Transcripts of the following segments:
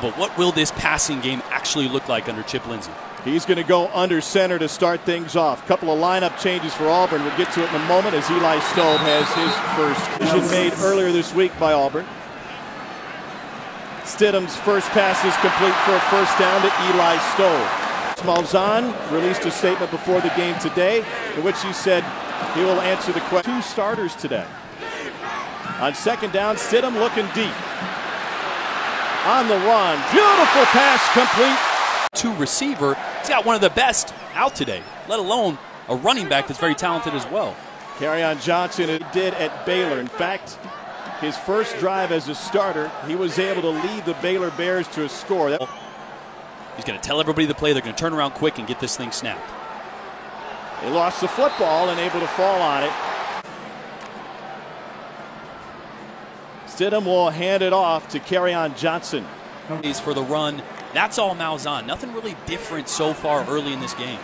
But what will this passing game actually look like under Chip Lindsey? He's going to go under center to start things off. Couple of lineup changes for Auburn. We'll get to it in a moment as Eli Stowe has his first decision made earlier this week by Auburn. Stidham's first pass is complete for a first down to Eli Stowe. Malzahn released a statement before the game today in which he said he will answer the question. Two starters today. On second down, Stidham looking deep. On the run, beautiful pass complete. To receiver, he's got one of the best out today, let alone a running back that's very talented as well. Kerryon Johnson did at Baylor. In fact, his first drive as a starter, he was able to lead the Baylor Bears to a score. He's going to tell everybody the play. They're going to turn around quick and get this thing snapped. They lost the football and able to fall on it. Stidham will hand it off to Kerryon Johnson. For the run, that's all Malzahn. Nothing really different so far early in this game.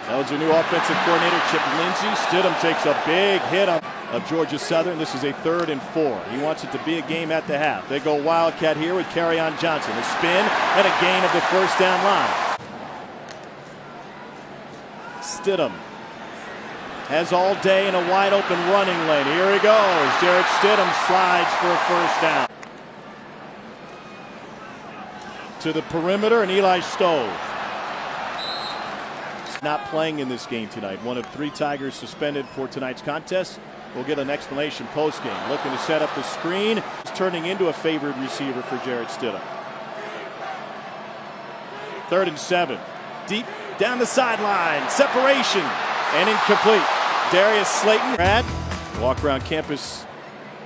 That was their new offensive coordinator, Chip Lindsey. Stidham takes a big hit of Georgia Southern. This is a 3rd and 4. He wants it to be a game at the half. They go Wildcat here with Kerryon Johnson. A spin and a gain of the first down line. Stidham has all day in a wide open running lane. Here he goes. Jarrett Stidham slides for a first down. To the perimeter and Eli Stowe. Not playing in this game tonight. One of 3 Tigers suspended for tonight's contest. We'll get an explanation post-game. Looking to set up the screen. It's turning into a favored receiver for Jarrett Stidham. 3rd and 7. Deep down the sideline. Separation and incomplete. Darius Slayton. Walk around campus.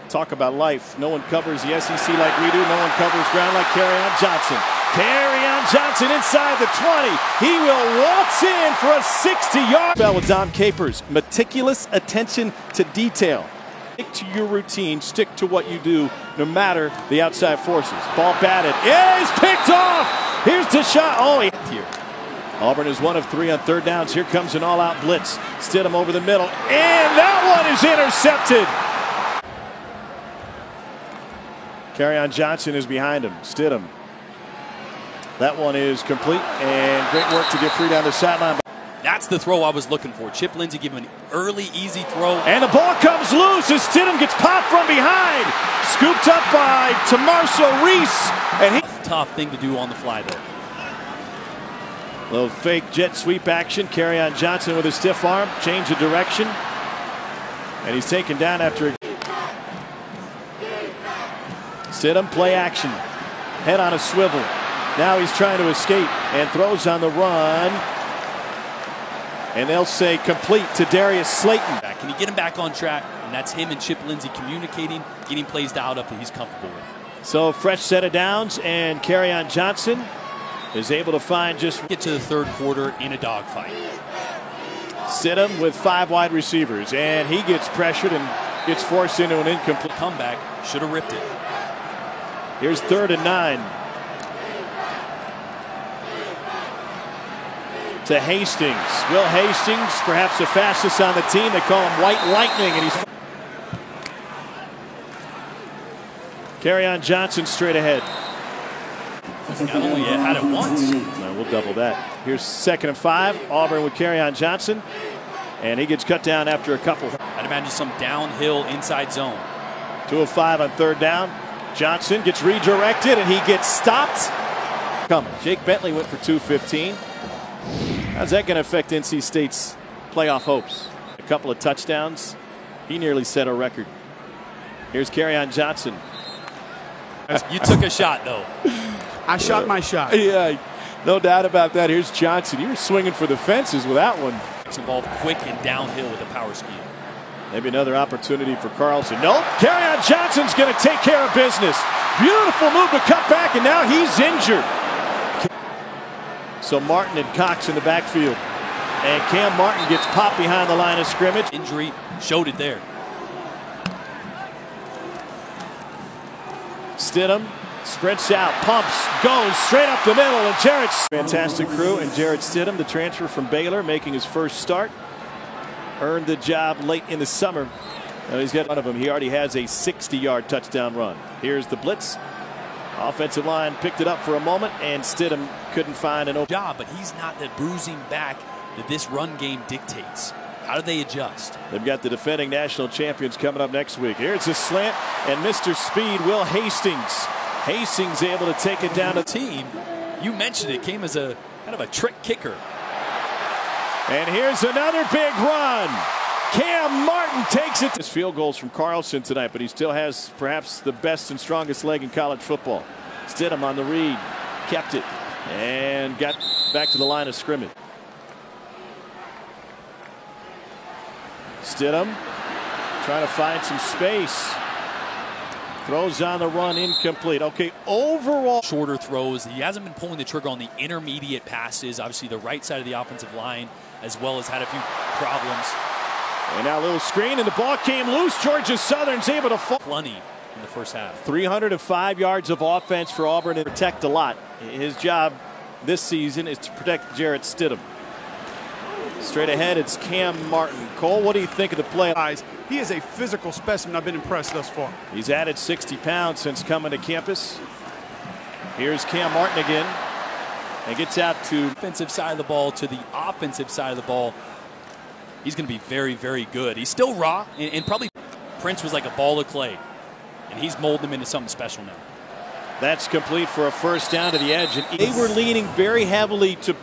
Talk about life. No one covers the SEC like we do. No one covers ground like Kerryon Johnson. Kerryon Johnson inside the 20. He will waltz in for a 60-yard. With Dom Capers. Meticulous attention to detail. Stick to your routine. Stick to what you do, no matter the outside forces. Ball batted. Is picked off. Here's Deshaun. Oh, here. Auburn is 1 of 3 on 3rd downs. Here comes an all-out blitz. Stidham over the middle, and that one is intercepted. Kerryon Johnson is behind him. Stidham. That one is complete, and great work to get free down the sideline. That's the throw I was looking for. Chip Lindsey giving an early, easy throw. And the ball comes loose as Stidham gets popped from behind. Scooped up by Tamarso Reese. And tough thing to do on the fly, though. Little fake jet sweep action. Kerryon Johnson with a stiff arm. Change of direction. And he's taken down after a... Stidham play action. Head on a swivel. Now he's trying to escape and throws on the run. And they'll say complete to Darius Slayton. Can you get him back on track? And that's him and Chip Lindsey communicating, getting plays dialed up that he's comfortable with. So fresh set of downs, and Kerryon Johnson is able to find just... Get to the 3rd quarter in a dogfight. Stidham with 5 wide receivers, and he gets pressured and gets forced into an incomplete comeback. Should have ripped it. Here's 3rd and 9. To Hastings. Will Hastings, perhaps the fastest on the team. They call him White Lightning, and he's... Kerryon Johnson straight ahead. Not only had it once. No, we'll double that. Here's 2nd and 5. Auburn with Kerryon Johnson. And he gets cut down after a couple. I'd imagine some downhill inside zone. 2 of 5 on 3rd down. Johnson gets redirected, and he gets stopped. Jake Bentley went for 215. How's that going to affect NC State's playoff hopes? A couple of touchdowns. He nearly set a record. Here's Kerryon Johnson. You took a shot, though. I shot my shot. Yeah, no doubt about that. Here's Johnson. You were swinging for the fences with that one. It's involved quick and downhill with a power scheme. Maybe another opportunity for Carlson. Nope. Kerryon Johnson's going to take care of business. Beautiful move to cut back, and now he's injured. So Martin and Cox in the backfield. And Cam Martin gets popped behind the line of scrimmage. Injury showed it there. Stidham sprints out, pumps, goes straight up the middle, and Jarrett's fantastic crew, and Jarrett Stidham, the transfer from Baylor, making his first start. Earned the job late in the summer. And he's got one of them. He already has a 60-yard touchdown run. Here's the blitz. Offensive line picked it up for a moment, and Stidham couldn't find an open job, but he's not the bruising back that this run game dictates. How do they adjust? They've got the defending national champions coming up next week. Here's a slant, and Mr. Speed, Will Hastings. Hastings able to take it down to team. You mentioned it came as a kind of a trick kicker. And here's another big run. Cam Martin takes it. His field goals from Carlson tonight, but he still has perhaps the best and strongest leg in college football. Stidham on the read, kept it, and got back to the line of scrimmage. Stidham trying to find some space. Throws on the run, incomplete. Okay, overall. Shorter throws. He hasn't been pulling the trigger on the intermediate passes. Obviously, the right side of the offensive line, as well as had a few problems. And now a little screen, and the ball came loose. Georgia Southern's able to fall. Plenty in the first half. 305 yards of offense for Auburn and protect a lot. His job this season is to protect Jarrett Stidham. Straight ahead, it's Cam Martin. Cole, what do you think of the play? He is a physical specimen. I've been impressed thus far. He's added 60 pounds since coming to campus. Here's Cam Martin again. And gets out to defensive side of the ball to the offensive side of the ball. He's going to be very, very good. He's still raw, and probably Prince was like a ball of clay. And he's molding him into something special now. That's complete for a first down to the edge. And they were leaning very heavily to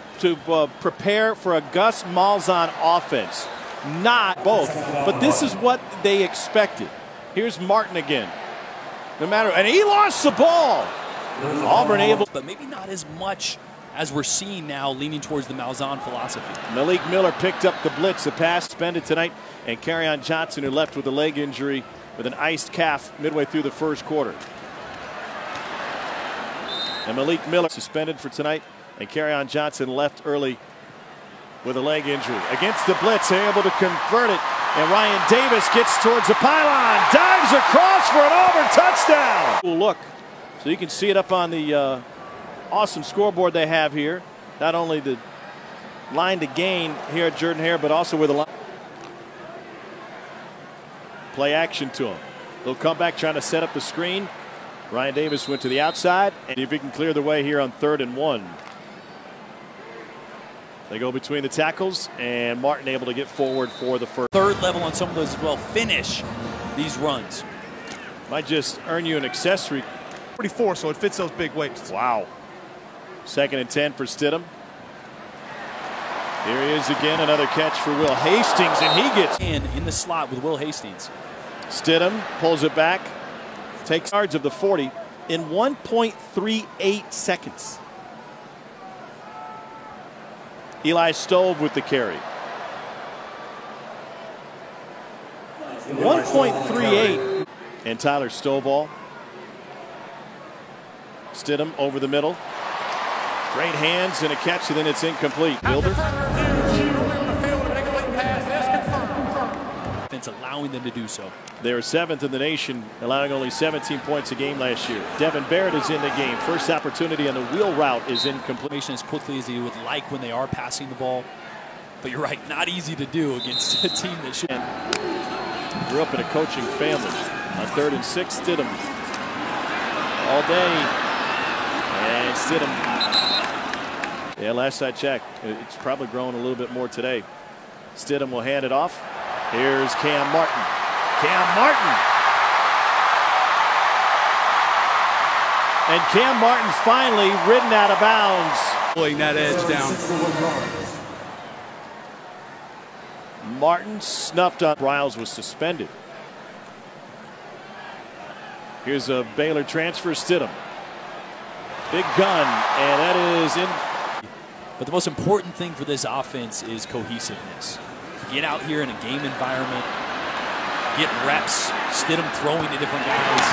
prepare for a Gus Malzahn offense. Not both, but this is what they expected. Here's Martin again. No matter, and he lost the ball. Auburn able, but maybe not as much as we're seeing now, leaning towards the Malzahn philosophy. Malik Miller picked up the blitz. The pass suspended tonight, and Kerryon Johnson, who left with a leg injury with an iced calf midway through the first quarter. And Malik Miller suspended for tonight, and Kerryon Johnson left early with a leg injury. Against the blitz, they're able to convert it, and Ryan Davis gets towards the pylon, dives across for an Auburn touchdown. Cool look, so you can see it up on the awesome scoreboard they have here. Not only the line to gain here at Jordan-Hare, but also where the line. Play action to him. They'll come back trying to set up the screen. Ryan Davis went to the outside, and if he can clear the way here on 3rd and 1. They go between the tackles, and Martin able to get forward for the first. Third level on some of those as well. Finish these runs. Might just earn you an accessory. 44, so it fits those big weights. Wow. 2nd and 10 for Stidham. Here he is again, another catch for Will Hastings, and he gets in the slot with Will Hastings. Stidham pulls it back, takes yards of the 40 in 1.38 seconds. Eli Stove with the carry. 1.38. And Tyler Stovall. Stidham over the middle. Great hands and a catch, and then it's incomplete. Wilder. It's allowing them to do so. They were 7th in the nation, allowing only 17 points a game last year. Devin Barrett is in the game. First opportunity on the wheel route is incomplete. As quickly as he would like when they are passing the ball. But you're right, not easy to do against a team that should. Grew up in a coaching family. On 3rd and 6, Stidham all day. And Stidham. Yeah, last I checked, it's probably grown a little bit more today. Stidham will hand it off. Here's Cam Martin. Cam Martin. And Cam Martin finally ridden out of bounds. Pulling that edge down. Martin snuffed up. Riles was suspended. Here's a Baylor transfer, Stidham. Big gun, and that is in. But the most important thing for this offense is cohesiveness. Get out here in a game environment, get reps, Stidham throwing to different guys.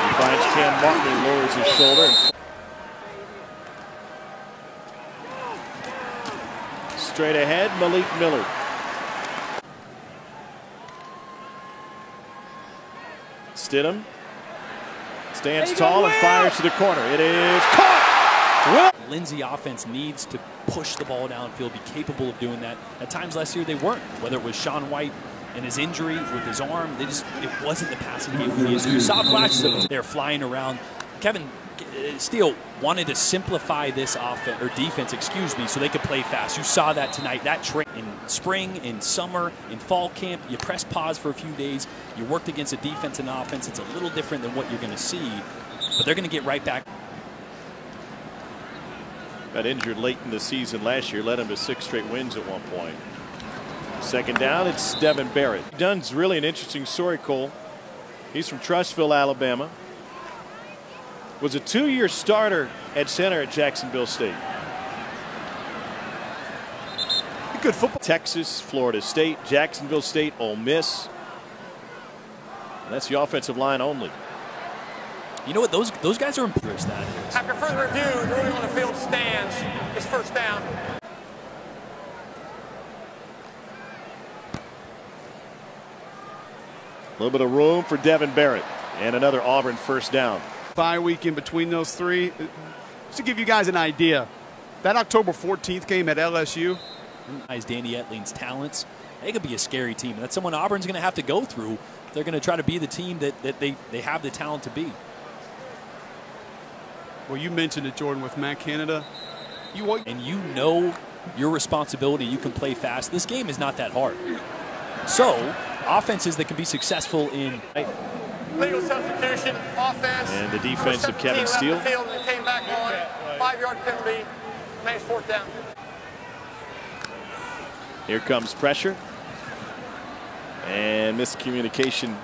He finds Cam Martin and lowers his shoulder. Straight ahead, Malik Miller. Stidham stands tall and fires to the corner. It is caught. Lindsey offense needs to push the ball downfield, be capable of doing that. At times last year they weren't. Whether it was Sean White and his injury with his arm, it wasn't the passing game we used to. You saw flashes of them. They're flying around. Kevin, Steele wanted to simplify this offense or defense, excuse me, so they could play fast. You saw that tonight. That in spring, in summer, in fall camp, you press pause for a few days. You worked against a defense and offense. It's a little different than what you're going to see, but they're going to get right back. Got injured late in the season last year, led him to 6 straight wins at one point. Second down, it's Devin Barrett. Dunn's really an interesting story, Cole. He's from Trussville, Alabama. Was a 2-year starter at center at Jacksonville State. Good football. Texas, Florida State, Jacksonville State, Ole Miss. And that's the offensive line only. You know what? Those guys are impressed. That is. After further review, the ruling on the field stands. It's first down. A little bit of room for Devin Barrett and another Auburn first down. Bye week in between those three. Just to give you guys an idea, that October 14th game at LSU. Danny Etling's talents. They could be a scary team. That's someone Auburn's going to have to go through. They're going to try to be the team that they have the talent to be. Well, you mentioned it, Jordan, with Matt Canada. And you know your responsibility. You can play fast. This game is not that hard. So, offenses that can be successful in Legal substitution, offense. And the defense of Kevin Steele. Field and came back on. 5-yard penalty. Makes fourth down. Here comes pressure. And miscommunication